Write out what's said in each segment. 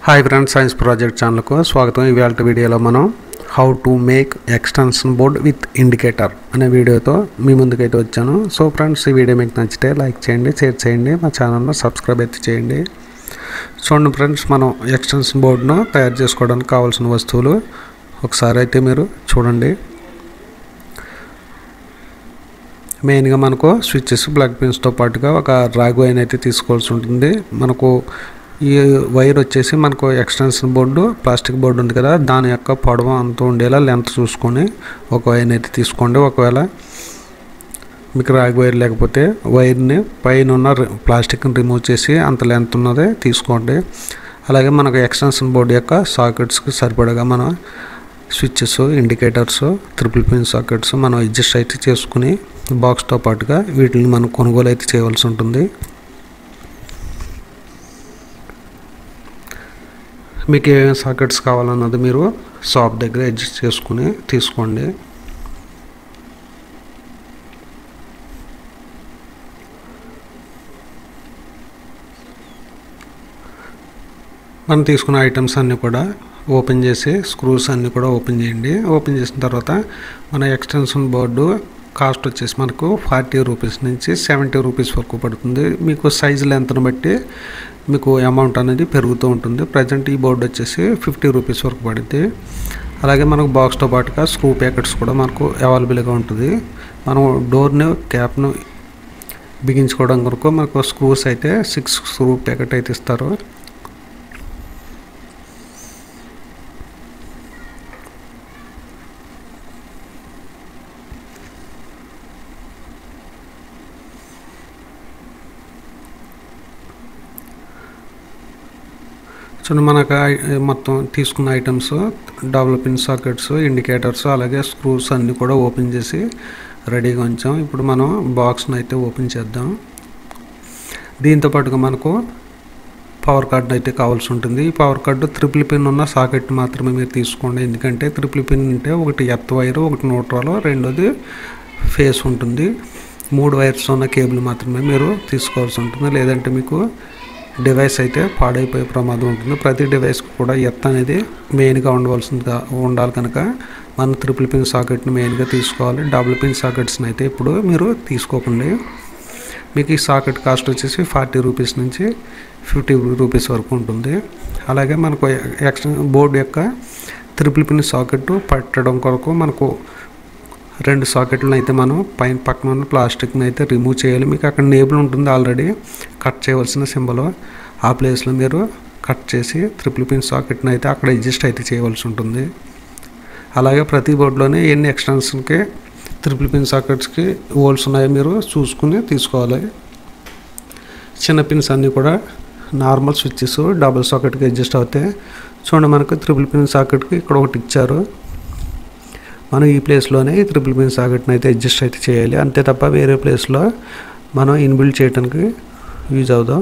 Hi friends, science project ఛానల్కు స్వాగతం. ఇవాళ వీడియోలో మనం how to make extension board with indicator అనే వీడియోతో మీ ముందుకైతే వచ్చాను. సో ఫ్రెండ్స్, ఈ వీడియో మీకు నచ్చితే లైక్ చేయండి, షేర్ చేయండి, మా ఛానల్ను సబ్స్క్రైబ్ అయితే చేయండి. చూడండి ఫ్రెండ్స్, మనం ఎక్స్టెన్షన్ బోర్డును తయారు చేసుకోవడానికి కావాల్సిన వస్తువులు ఒకసారి అయితే మీరు చూడండి. మెయిన్గా మనకు స్విచ్చెస్, ప్లగ్ పిన్స్తో పాటుగా ఒక రాగి వైర్ అయితే తీసుకోవాల్సి ఉంటుంది. మనకు ఈ వైర్ వచ్చేసి మనకు ఎక్స్టెన్షన్ బోర్డు, ప్లాస్టిక్ బోర్డు ఉంది కదా, దాని యొక్క పొడవు అంత ఉండేలా లెంత్ చూసుకొని ఒక వైర్ని అయితే తీసుకోండి. ఒకవేళ మీకు రాగి వైర్ లేకపోతే వైర్ని పైన ఉన్న ప్లాస్టిక్ని రిమూవ్ చేసి అంత లెంత్ ఉన్నదే తీసుకోండి. అలాగే మనకు ఎక్స్టెన్షన్ బోర్డు యొక్క సాకెట్స్కి సరిపడగా మనం switches, indicators, triple pin sockets మనం అడ్జస్ట్ అయితే చేసుకుని బాక్స్తో పాటుగా వీటిని మనం కొనుగోలు అయితే చేయవలసి ఉంటుంది. మీకు ఏమేమి సాకెట్స్ కావాలన్నది మీరు షాప్ దగ్గర అడ్జస్ట్ చేసుకుని తీసుకోండి. మనం తీసుకున్న ఐటమ్స్ అన్నీ కూడా ఓపెన్ చేసి స్క్రూస్ అన్నీ కూడా ఓపెన్ చేయండి. ఓపెన్ చేసిన తర్వాత మన ఎక్స్టెన్షన్ బోర్డు కాస్ట్ వచ్చేసి మనకు 40 రూపీస్ నుంచి 70 రూపీస్ వరకు పడుతుంది. మీకు సైజు లెంత్ను బట్టి మీకు అమౌంట్ అనేది పెరుగుతూ ఉంటుంది. ప్రజెంట్ ఈ బోర్డు వచ్చేసి 50 రూపీస్ వరకు పడుతుంది. అలాగే మనకు బాక్స్తో పాటుగా స్క్రూ ప్యాకెట్స్ కూడా మనకు అవైలబుల్గా ఉంటుంది. మనం డోర్ని, క్యాప్ను బిగించుకోవడం కొరకు మనకు స్క్రూస్ అయితే 6 స్క్రూ ప్యాకెట్ అయితే ఇస్తారు. చూడండి, మనకు మొత్తం తీసుకున్న items, double pin sockets, indicators, అలాగే స్క్రూస్ అన్నీ కూడా ఓపెన్ చేసి రెడీగా ఉంచాం. ఇప్పుడు మనం బాక్స్ని అయితే ఓపెన్ చేద్దాం. దీంతో పాటుగా మనకు పవర్ కార్డు అయితే కావాల్సి ఉంటుంది. ఈ పవర్ కార్డు ట్రిపుల్ పిన్ ఉన్న సాకెట్ మాత్రమే మీరు తీసుకోండి. ఎందుకంటే ట్రిపుల్ పిన్ అంటే ఒకటి ఎర్త్ వైరు, ఒకటి న్యూట్రల్, రెండోది ఫేస్ ఉంటుంది. 3 వైర్స్ ఉన్న కేబుల్ మాత్రమే మీరు తీసుకోవాల్సి ఉంటుంది. లేదంటే మీకు డివైస్ అయితే పాడైపోయే ప్రమాదం ఉంటుంది. ప్రతి డివైస్కి కూడా ఎర్త్ అనేది మెయిన్గా ఉండాలి కనుక మనం ట్రిపుల్ పిన్ సాకెట్ని మెయిన్గా తీసుకోవాలి. డబుల్ పిన్ సాకెట్స్ని అయితే ఇప్పుడు మీరు తీసుకోకండి. మీకు ఈ సాకెట్ కాస్ట్ వచ్చేసి 40 రూపీస్ నుంచి 50 రూపీస్ వరకు ఉంటుంది. అలాగే మనకు ఎక్స్టెన్షన్ బోర్డు యొక్క ట్రిపుల్ పిన్ సాకెట్ పట్టడం కొరకు మనకు 2 సాకెట్లను అయితే మనం పక్కన ఉన్న ప్లాస్టిక్ని అయితే రిమూవ్ చేయాలి. మీకు అక్కడ నేబుల్ ఉంటుంది ఆల్రెడీ కట్ చేయవలసిన సింబల్, ఆ ప్లేస్లో మీరు కట్ చేసి ట్రిపుల్ పిన్ సాకెట్ని అయితే అక్కడ అడ్జస్ట్ అయితే చేయవలసి ఉంటుంది. అలాగే ప్రతి బోర్డులోనే ఎన్ని ఎక్స్టెన్షన్కి ట్రిపుల్ పిన్ సాకెట్స్కి హోల్స్ ఉన్నాయో మీరు చూసుకుని తీసుకోవాలి. చిన్న పిన్స్ అన్నీ కూడా నార్మల్ స్విచ్చెస్ డబుల్ సాకెట్కి అడ్జస్ట్ అవుతాయి. చూడండి, మనకు ట్రిపుల్ పిన్ సాకెట్కి ఇక్కడ ఒకటి ఇచ్చారు. మనం ఈ ప్లేస్లోనే ఈ ట్రిపుల్ పిన్ సాకెట్ని అయితే అడ్జస్ట్ అయితే చేయాలి. అంతే తప్ప వేరే ప్లేస్లో మనం ఇన్బిల్డ్ చేయడానికి యూజ్ అవుదాం.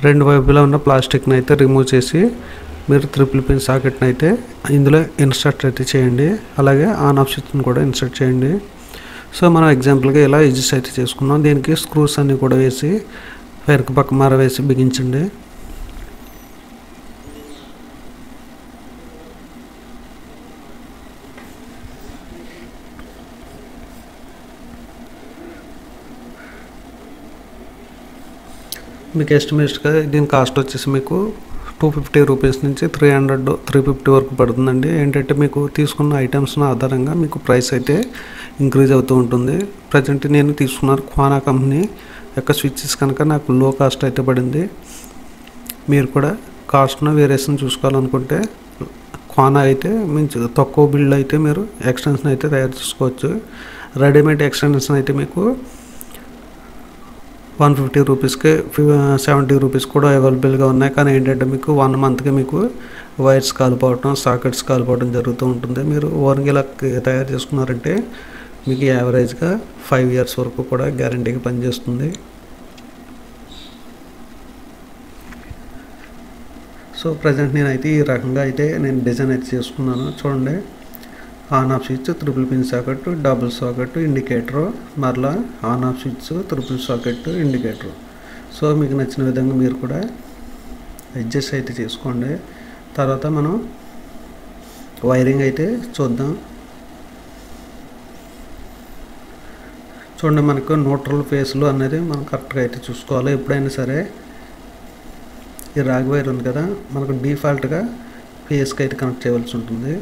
2 వైపులా ఉన్న ప్లాస్టిక్ని అయితే రిమూవ్ చేసి మీరు ట్రిపుల్ పిన్ సాకెట్ని అయితే ఇందులో ఇన్సర్ట్ అయితే చేయండి. అలాగే ఆన్ ఆఫ్ స్విచ్ని కూడా ఇన్సర్ట్ చేయండి. సో మనం ఎగ్జాంపుల్గా ఇలా అడ్జస్ట్ అయితే చేసుకున్నాం. దీనికి స్క్రూస్ అన్నీ కూడా వేసి వెనక పక్క మర వేసి బిగించండి. మీకు ఎస్టిమేట్గా దీని కాస్ట్ వచ్చేసి మీకు 250 రూపీస్ నుంచి 300, 350 వరకు పడుతుందండి. ఏంటంటే మీకు తీసుకున్న ఐటమ్స్ ఆధారంగా మీకు ప్రైస్ అయితే ఇంక్రీజ్ అవుతూ ఉంటుంది. ప్రజెంట్ నేను తీసుకున్న క్వానా కంపెనీ యొక్క స్విచ్చెస్ కనుక నాకు లో కాస్ట్ అయితే పడింది. మీరు కూడా కాస్ట్ను వేరియేషన్ చూసుకోవాలనుకుంటే క్వానా అయితే మంచి తక్కువ బిల్డ్ అయితే మీరు ఎక్స్టెన్షన్ అయితే తయారు చేసుకోవచ్చు. రెడీమేడ్ ఎక్స్టెన్షన్ అయితే మీకు 150 రూపీస్కి 70 రూపీస్ కూడా అవైలబుల్గా ఉన్నాయి. కానీ ఏంటంటే మీకు 1 మంత్కి మీకు వైర్స్ కాలిపోవటం, సాకెట్స్ కాలిపోవడం జరుగుతూ ఉంటుంది. మీరు ఓన్గా ఇలా తయారు చేసుకున్నారంటే మీకు యావరేజ్గా 5 ఇయర్స్ వరకు కూడా గ్యారంటీగా పనిచేస్తుంది. సో ప్రజెంట్ నేనైతే ఈ రకంగా అయితే నేను డిజైన్ అయితే చేసుకున్నాను. చూడండి, on off switch, triple pin socket, double socket, indicator, మరలా on off switch, triple socket, indicator. So మీకు నచ్చిన విధంగా మీరు కూడా అడ్జస్ట్ అయితే చేసుకోండి. తర్వాత మనం వైరింగ్ అయితే చూద్దాం. చూడండి, మనకు న్యూట్రల్ ఫేస్లు అనేది మనం కరెక్ట్గా అయితే చూసుకోవాలి. ఎప్పుడైనా సరే ఈ రాగి వైర్ ఉంది కదా, మనకు డిఫాల్ట్గా ఫేస్కి అయితే కనెక్ట్ చేయవలసి ఉంటుంది.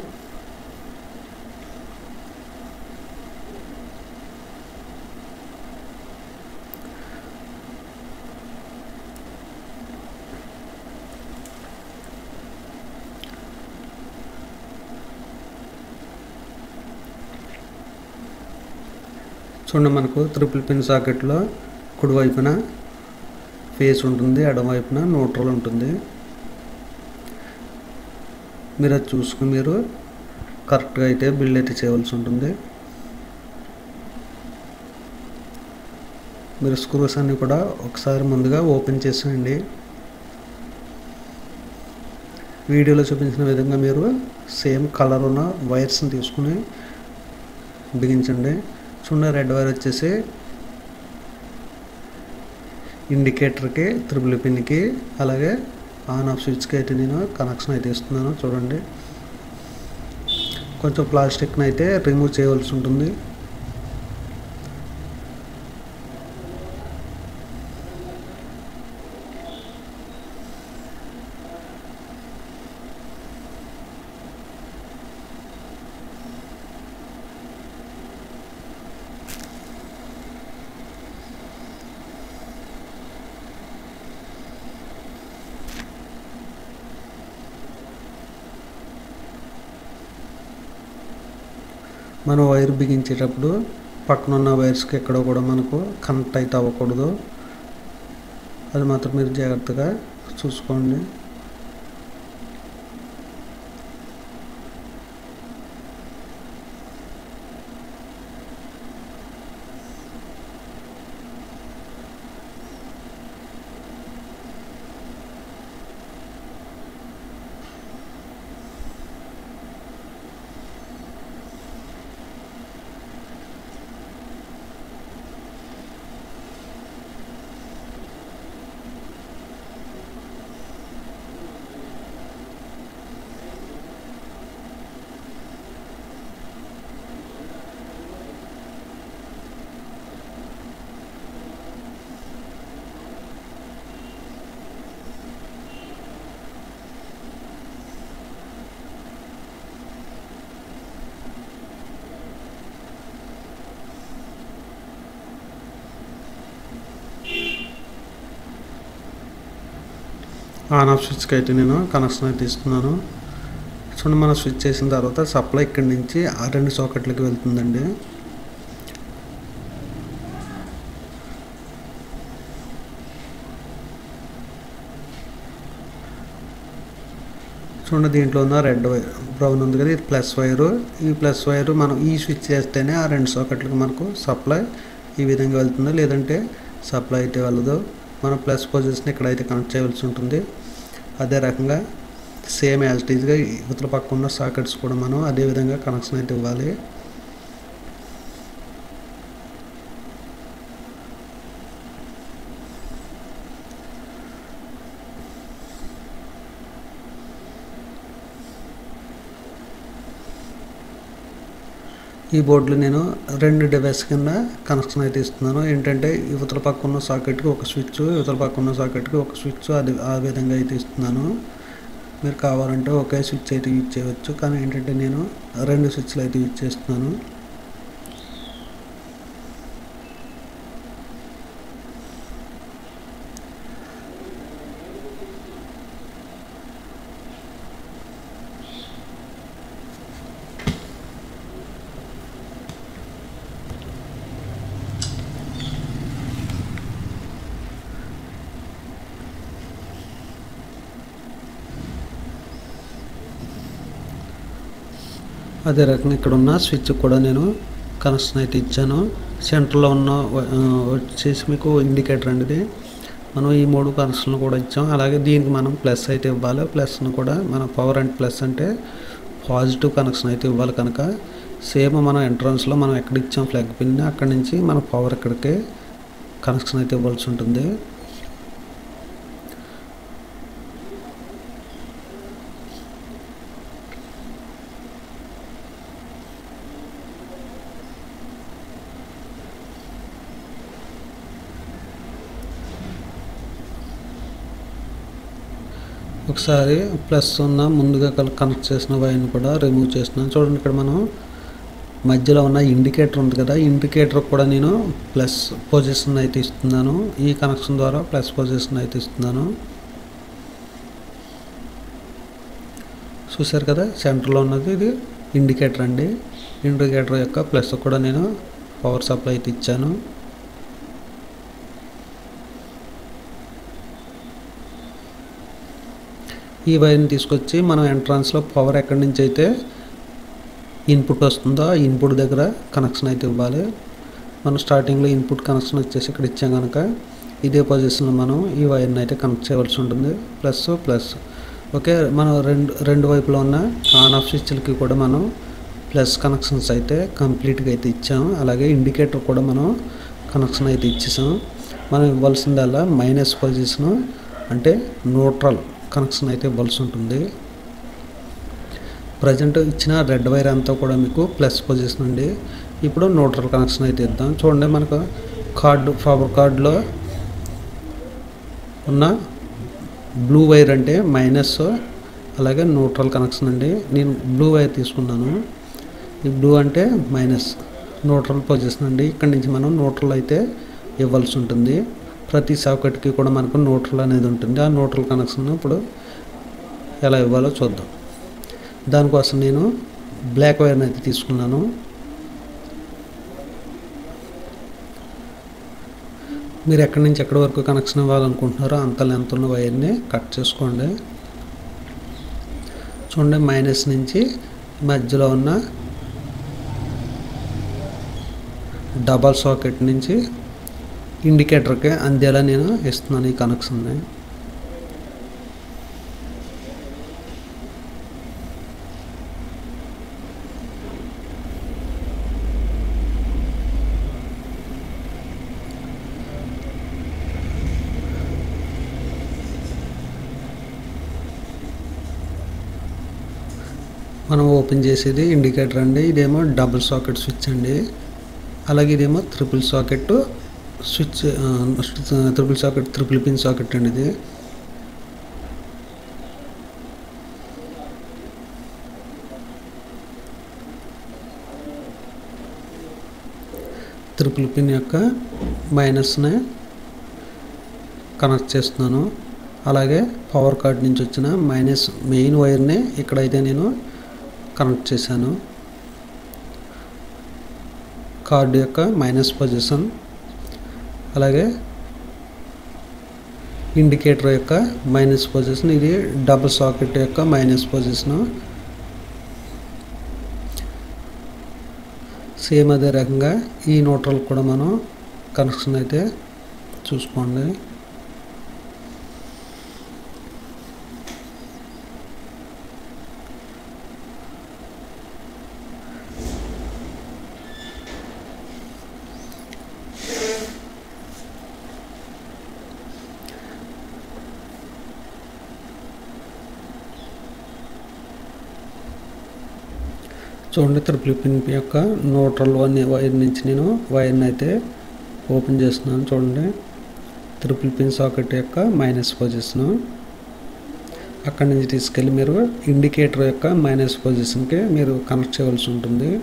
చూడండి, మనకు ట్రిపుల్ పిన్ సాకెట్లో కుడివైపున ఫేస్ ఉంటుంది, ఎడమవైపున న్యూట్రల్ ఉంటుంది. మీరు అది చూసుకుని మీరు కరెక్ట్గా అయితే బిల్డ్ అయితే చేయవలసి ఉంటుంది. మీరు స్క్రూస్ అన్నీ కూడా ఒకసారి ముందుగా ఓపెన్ చేసేయండి. వీడియోలో చూపించిన విధంగా మీరు సేమ్ కలర్ ఉన్న వైర్స్ని తీసుకుని బిగించండి. చూడండి, రెడ్ వైర్ వచ్చేసి ఇండికేటర్కి, త్రిబుల్ పిన్కి, అలాగే ఆన్ ఆఫ్ స్విచ్కి అయితే నేను కనెక్షన్ అయితే ఇస్తున్నాను. చూడండి, కొంచెం ప్లాస్టిక్ని అయితే రిమూవ్ చేయవలసి ఉంటుంది. మనం వైర్ బిగించేటప్పుడు పక్కన ఉన్న వైర్స్కి ఎక్కడో కూడా మనకు కనెక్ట్ అయితే అవ్వకూడదు. అది మాత్రం మీరు జాగ్రత్తగా చూసుకోండి. ఆన్ ఆఫ్ స్విచ్కి అయితే నేను కనెక్షన్ అయితే ఇస్తున్నాను. చూడండి, మనం స్విచ్ చేసిన తర్వాత సప్లై ఇక్కడి నుంచి ఆ 2 సాకెట్లకి వెళ్తుందండి. చూడండి, దీంట్లో ఉన్న రెడ్ వైర్ బ్రౌన్ ఉంది కదా, ఇది ప్లస్ వైరు. ఈ ప్లస్ వైరు మనం ఈ స్విచ్ చేస్తేనే ఆ 2 సాకెట్లకి మనకు సప్లై ఈ విధంగా వెళ్తుంది, లేదంటే సప్లై అయితే వెళ్ళదు. మనం ప్లస్ పొజిషన్ ఇక్కడైతే కనెక్ట్ చేయవలసి ఉంటుంది. అదే రకంగా సేమ్ యాజిటీజ్గా ఇవతల పక్క ఉన్న సాకెట్స్ కూడా మనం అదే విధంగా కనెక్షన్ అయితే ఇవ్వాలి. ఈ బోర్డులో నేను 2 డివైస్ కింద కనెక్షన్ అయితే ఇస్తున్నాను. ఏంటంటే ఇవతల పక్క ఉన్న సాకెట్కి ఒక స్విచ్, ఇవతల పక్క ఉన్న సాకెట్కి ఒక స్విచ్, అది ఆ విధంగా అయితే ఇస్తున్నాను. మీరు కావాలంటే ఒకే స్విచ్ అయితే యూజ్ చేయవచ్చు, కానీ ఏంటంటే నేను 2 స్విచ్లు అయితే యూజ్ చేస్తున్నాను. అదే రకంగా ఇక్కడ ఉన్న స్విచ్ కూడా నేను కనెక్షన్ అయితే ఇచ్చాను. సెంటర్లో ఉన్న వచ్చేసి మీకు ఇండికేటర్ అండి. మనం ఈ 3 కనెక్షన్లు కూడా ఇచ్చాం. అలాగే దీనికి మనం ప్లస్ అయితే ఇవ్వాలి. ప్లస్ను కూడా మన పవర్ అండ్ ప్లస్ అంటే పాజిటివ్ కనెక్షన్ అయితే ఇవ్వాలి. కనుక సేమ్ మనం ఎంట్రన్స్లో మనం ఎక్కడ ఇచ్చాం ఫ్లాగ్ పిన్, అక్కడి నుంచి మన పవర్ ఇక్కడికి కనెక్షన్ అయితే ఇవ్వాల్సి ఉంటుంది. ఒకసారి ప్లస్ ఉన్న ముందుగా కనెక్ట్ చేసిన వైర్ని కూడా రిమూవ్ చేస్తున్నాను. చూడండి, ఇక్కడ మనం మధ్యలో ఉన్న ఇండికేటర్ ఉంది కదా, ఇండికేటర్ కూడా నేను ప్లస్ పొజిషన్ అయితే ఇస్తున్నాను. ఈ కనెక్షన్ ద్వారా ప్లస్ పొజిషన్ అయితే ఇస్తున్నాను. చూసారు కదా, సెంటర్లో ఉన్నది ఇది ఇండికేటర్ అండి. ఇండికేటర్ యొక్క ప్లస్ కూడా నేను పవర్ సప్లై అయితే ఇచ్చాను. ఈ వైర్ని తీసుకొచ్చి మనం ఎంట్రన్స్లో పవర్ ఎక్కడి నుంచి అయితే ఇన్పుట్ వస్తుందో ఆ ఇన్పుట్ దగ్గర కనెక్షన్ అయితే ఇవ్వాలి. మనం స్టార్టింగ్లో ఇన్పుట్ కనెక్షన్ వచ్చేసి ఇక్కడ ఇచ్చాం కనుక ఇదే పొజిషన్లో మనం ఈ వైర్ని అయితే కనెక్ట్ చేయవలసి ఉంటుంది. ప్లస్ ఓకే, మనం రెండు వైపులో ఉన్న ఆన్ ఆఫ్ స్విచ్లకి కూడా మనం ప్లస్ కనెక్షన్స్ అయితే కంప్లీట్గా అయితే ఇచ్చాము. అలాగే ఇండికేటర్ కూడా మనం కనెక్షన్ అయితే ఇచ్చేసాం. మనం ఇవ్వాల్సిందల్లా మైనస్ పొజిషను అంటే న్యూట్రల్ కనెక్షన్ అయితే ఇవ్వాల్సి ఉంటుంది. ప్రజెంట్ ఇచ్చిన రెడ్ వైర్ అంతా కూడా మీకు ప్లస్ పొజిషన్ అండి. ఇప్పుడు న్యూట్రల్ కనెక్షన్ అయితే ఇద్దాం. చూడండి, మనకు పవర్ కార్డులో ఉన్న బ్లూ వైర్ అంటే మైనస్, అలాగే న్యూట్రల్ కనెక్షన్ అండి. నేను బ్లూ వైర్ తీసుకున్నాను. ఈ బ్లూ అంటే మైనస్, న్యూట్రల్ పొజిషన్ అండి. ఇక్కడ నుంచి మనం న్యూట్రల్ అయితే ఇవ్వాల్సి ఉంటుంది. ప్రతి సాకెట్కి కూడా మనకు న్యూట్రల్ అనేది ఉంటుంది. ఆ న్యూట్రల్ కనెక్షన్ ఇప్పుడు ఎలా ఇవ్వాలో చూద్దాం. దానికోసం నేను బ్లాక్ వైర్ని అయితే తీసుకున్నాను. మీరు ఎక్కడి నుంచి ఎక్కడి వరకు కనెక్షన్ ఇవ్వాలనుకుంటున్నారో అంత లెంత్ ఉన్న వైర్ని కట్ చేసుకోండి. చూడండి, మైనస్ నుంచి మధ్యలో ఉన్న డబల్ సాకెట్ నుంచి ఇండికేటర్కి అందేలా నేను ఇస్తున్నాను ఈ కనెక్షన్ని. మనం ఓపెన్ చేసేది ఇండికేటర్ అండి. ఇదేమో డబుల్ సాకెట్ స్విచ్ అండి. అలాగే ఇదేమో triple socket switch, triple pin socket అండి. ఇది ట్రిపుల్ పిన్ యొక్క మైనస్ని కనెక్ట్ చేస్తున్నాను. అలాగే పవర్ కార్డ్ నుంచి వచ్చిన మైనస్ మెయిన్ వైర్ని ఇక్కడైతే నేను కనెక్ట్ చేశాను. కార్డు యొక్క మైనస్ పొజిషన్, అలాగే ఇండికేటర్ యొక్క మైనస్ పొజిషన్, ఇది డబుల్ సాకెట్ యొక్క మైనస్ పొజిషను. సేమ్ అదే రకంగా ఈ న్యూట్రల్ కూడా మనం కనెక్షన్ అయితే చూసుకోండి. చూడండి, ట్రిపుల్ పిన్ యొక్క న్యూట్రల్ వైర్ నుంచి నేను వైర్ని అయితే ఓపెన్ చేస్తున్నాను. చూడండి, ట్రిపుల్ పిన్ సాకెట్ యొక్క మైనస్ పొజిషను. అక్కడి నుంచి తీసుకెళ్ళి మీరు ఇండికేటర్ యొక్క మైనస్ పొజిషన్కి మీరు కనెక్ట్ చేయవలసి ఉంటుంది.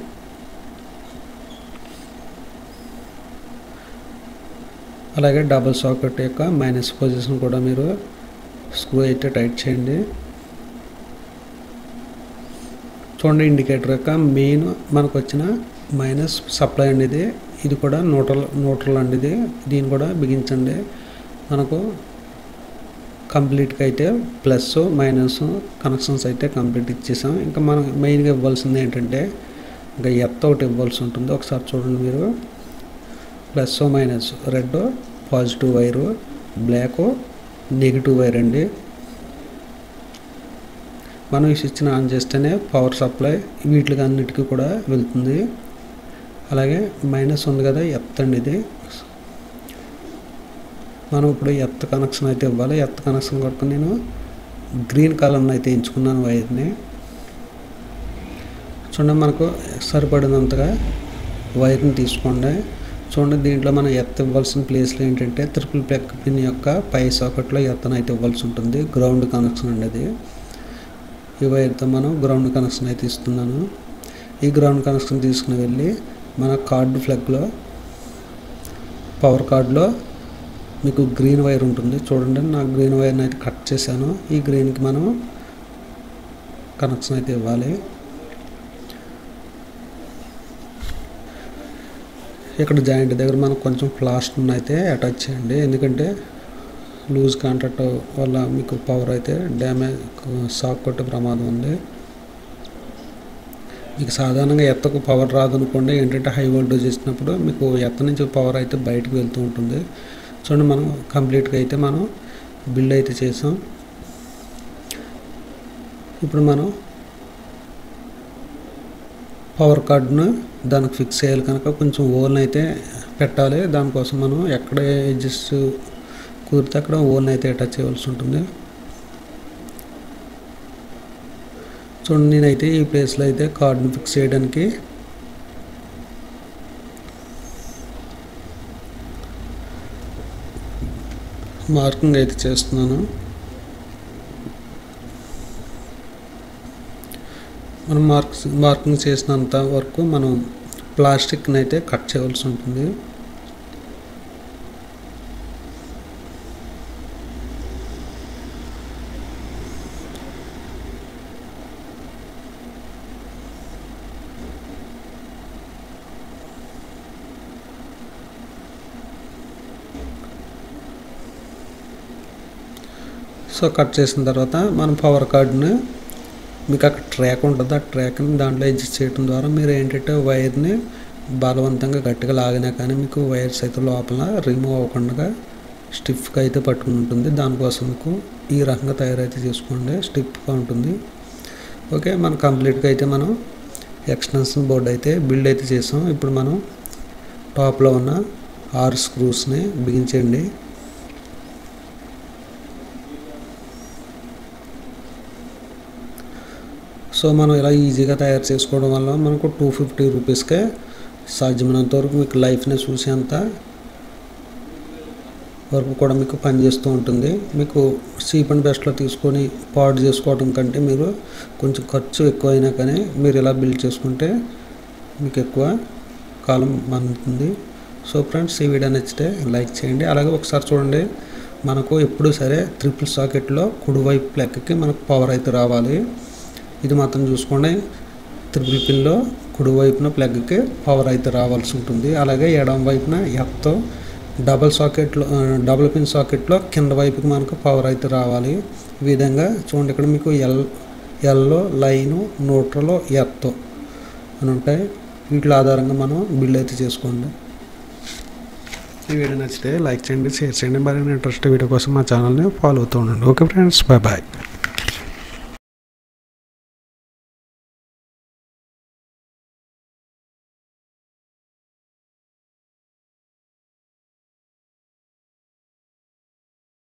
అలాగే డబుల్ సాకెట్ యొక్క మైనస్ పొజిషన్ కూడా మీరు స్క్రూ అయితే టైట్ చేయండి. చూడండి, ఇండికేటర్ యొక్క మెయిన్ మనకు వచ్చిన మైనస్ సప్లై అండి. ఇది కూడా న్యూట్రల్ అండి. దీన్ని కూడా బిగించండి. మనకు కంప్లీట్గా అయితే ప్లస్ మైనస్ కనెక్షన్స్ అయితే కంప్లీట్ ఇచ్చేసాం. ఇంకా మనం మెయిన్గా ఇవ్వాల్సింది ఏంటంటే ఇంకా ఎర్త్ ఒకటి ఇవ్వాల్సి ఉంటుంది. ఒకసారి చూడండి, మీరు plus minus, red positive wire, black negative wire అండి. మనం ఈ స్విచ్ని ఆన్ చేస్తేనే పవర్ సప్లై వీటికి అన్నిటికీ కూడా వెళ్తుంది. అలాగే మైనస్ ఉంది కదా, ఎర్త్ అండి. ఇది మనం ఇప్పుడు ఎర్త్ కనెక్షన్ అయితే ఇవ్వాలి. ఎర్త్ కనెక్షన్ కొరకు నేను గ్రీన్ కలర్ని అయితే ఎంచుకున్నాను వైర్ని. చూడండి, మనకు సరిపడినంతగా వైర్ని తీసుకోండి. చూడండి, దీంట్లో మనం ఎర్త్ ఇవ్వాల్సిన ప్లేస్లో ఏంటంటే ట్రిపుల్ ప్లగ్ పిన్ యొక్క పై సాకెట్లో ఎర్త్ అయితే ఇవ్వాల్సి ఉంటుంది. గ్రౌండ్ కనెక్షన్ అండి అది. ఈ వైర్తో మనం గ్రౌండ్ కనెక్షన్ అయితే ఇస్తున్నాను. ఈ గ్రౌండ్ కనెక్షన్ తీసుకుని వెళ్ళి మన కార్డు ప్లగ్లో, పవర్ కార్డులో మీకు గ్రీన్ వైర్ ఉంటుంది చూడండి. నా గ్రీన్ వైర్ని అయితే కట్ చేశాను. ఈ గ్రీన్కి మనం కనెక్షన్ అయితే ఇవ్వాలి. ఇక్కడ జాయింట్ దగ్గర మనకు కొంచెం ప్లాస్టర్ని అయితే అటాచ్ చేయండి, ఎందుకంటే లూజ్ కాంటాక్ట్ వల్ల మీకు పవర్ అయితే డ్యామేజ్, షాక్ కొట్టే ప్రమాదం ఉంది. మీకు సాధారణంగా ఎత్తకు పవర్ రాదనుకోండి, ఏంటంటే హై వోల్టేజ్ ఇచ్చినప్పుడు మీకు ఎత్త నుంచి పవర్ అయితే బయటకు వెళ్తూ ఉంటుంది. చూడండి, మనం కంప్లీట్గా అయితే మనం బిల్డ్ అయితే చేసాం. ఇప్పుడు మనం పవర్ కార్డును దానికి ఫిక్స్ చేయాలి కనుక కొంచెం ఓల్ని అయితే పెట్టాలి. దానికోసం మనం ఎక్కడ ఎడ్జెస్ కుదిరితే అక్కడ ఓల్ని అయితే అటాచ్ చేయవలసి ఉంటుంది. చూడండి, నేనైతే ఈ ప్లేస్లో అయితే కార్డును ఫిక్స్ చేయడానికి మార్కింగ్ అయితే చేస్తున్నాను. మనం మార్కింగ్ చేసినంత వరకు మనం ప్లాస్టిక్ని అయితే కట్ చేయవలసి ఉంటుంది. సో కట్ చేసిన తర్వాత మనం పవర్ కార్డుని, మీకు అక్కడ ట్రాక్ ఉంటుంది, ఆ ట్రాక్ని దాంట్లో అడ్జస్ట్ చేయడం ద్వారా మీరు ఏంటంటే వైర్ని బలవంతంగా గట్టిగా లాగినా కానీ మీకు వైర్స్ అయితే లోపల రిమూవ్ అవ్వకుండా స్టిఫ్గా అయితే పట్టుకుని ఉంటుంది. దానికోసం మీకు ఈ రకంగా తయారైతే చేసుకోండి, స్టిఫ్గా ఉంటుంది. ఓకే, మనం కంప్లీట్గా అయితే మనం ఎక్స్టెన్షన్ బోర్డ్ అయితే బిల్డ్ అయితే చేసాం. ఇప్పుడు మనం టాప్లో ఉన్న 6 స్క్రూస్ని బిగించండి. సో మనం ఇలా ఈజీగా తయారు చేసుకోవడం వల్ల మనకు 250 రూపీస్కే సాధ్యమైనంత వరకు మీకు లైఫ్ని చూసేంత వరకు కూడా మీకు పనిచేస్తూ ఉంటుంది. మీకు చీప్ అండ్ బెస్ట్లో తీసుకొని పాడు చేసుకోవడం కంటే మీరు కొంచెం ఖర్చు ఎక్కువైనా కానీ మీరు ఇలా బిల్డ్ చేసుకుంటే మీకు ఎక్కువ కాలం అందుతుంది. సో ఫ్రెండ్స్, ఈ వీడియో నచ్చితే లైక్ చేయండి. అలాగే ఒకసారి చూడండి, మనకు ఎప్పుడూ సరే ట్రిపుల్ సాకెట్లో కుడివైపు ప్లగ్కి మనకు పవర్ అయితే రావాలి. ఇది మాత్రం చూసుకోండి, ట్రిపుల్ పిన్లో కుడివైపున ప్లగ్కి పవర్ అయితే రావాల్సి ఉంటుంది. అలాగే ఎడమ వైపున ఎత్తో డబుల్ పిన్ సాకెట్లో కింద వైపుకి మనకు పవర్ అయితే రావాలి. ఈ విధంగా చూడండి, ఇక్కడ మీకు ఎల్లో లైను, న్యూట్రల్, ఎత్తో అని ఉంటాయి. వీటి ఆధారంగా మనం బిల్డ్ అయితే చేసుకోండి. ఈ వీడియో నచ్చితే లైక్ చేయండి, షేర్ చేయండి. మరిన్ని ఇంట్రెస్ట్ వీడియో కోసం మా ఛానల్ని ఫాలో అవుతూ ఉండండి. Okay friends, bye bye.